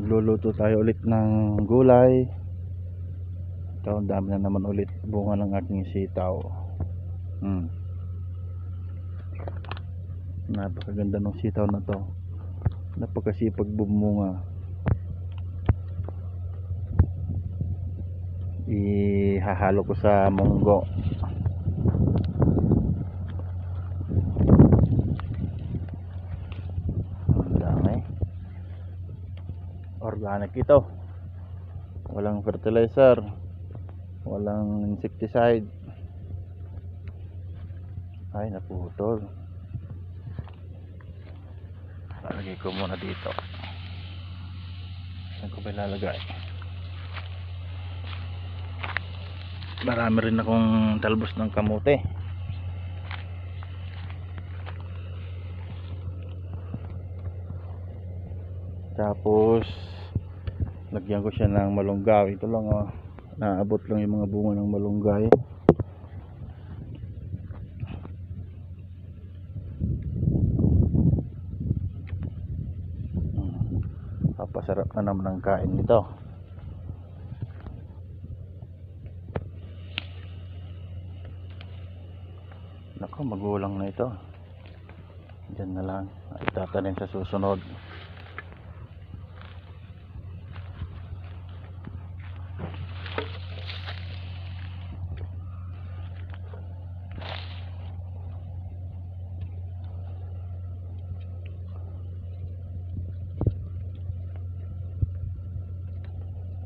Magluluto tayo ulit ng gulay. Ito, ang dami na naman ulit bunga ng ating sitaw. Napakaganda ng sitaw na to, napakasipag bumunga. Ihahalo ko sa munggo. Ang dami. Organic ito, walang fertilizer, walang insecticide. Ay, naputol. Lalagay ko muna dito. Saan ko ba ilalagay? Marami rin akong talbos ng kamote. Tapos lagyan ko siya ng malunggay. Ito lang, naabot lang yung mga bunga ng malunggay. Papasarap na naman ang kain nito. Naku, magulang na ito. Diyan na lang, itatanim sa susunod.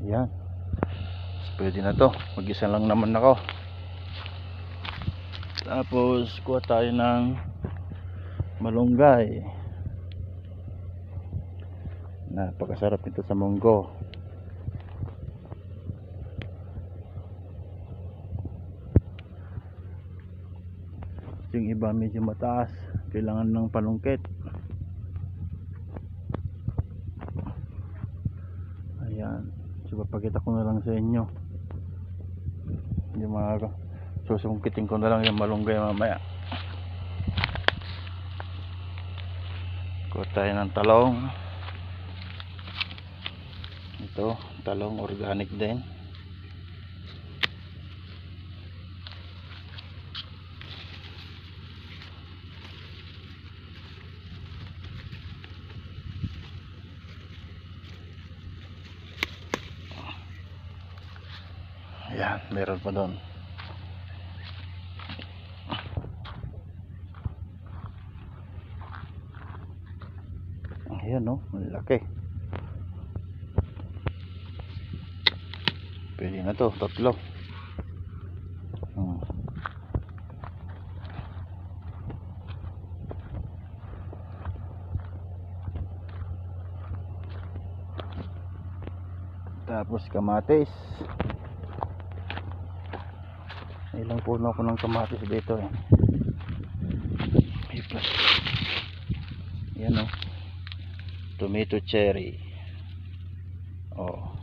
Yan, pwede na to. Mag-isa lang naman ako. Tapos kuha tayo ng malunggay. Napakasarap nito sa munggo. Yung iba medyo mataas, kailangan ng palungkit. Ayan, so papakita ko na lang sa inyo yung mga susungkitin ko na lang yung malunggay mamaya. Kuha tayo ng talong. Ito, talong organic din. Ayan, meron pa doon. Ayan, no, malaki. Pwede na to, tatlo. Tapos kamatis. Ilang puno ako ng kamatis dito eh. Yan o, tomato cherry. Oh,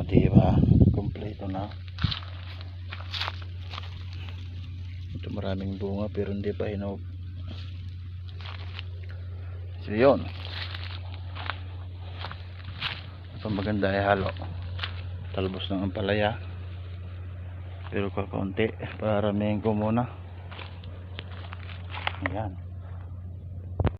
diba, kompleto na. Ito maraming bunga pero hindi pa hinog. So yun, ito maganda ay halo. Talbos ng ampalaya, pero kakaunti, paramihin ko muna. Ayan.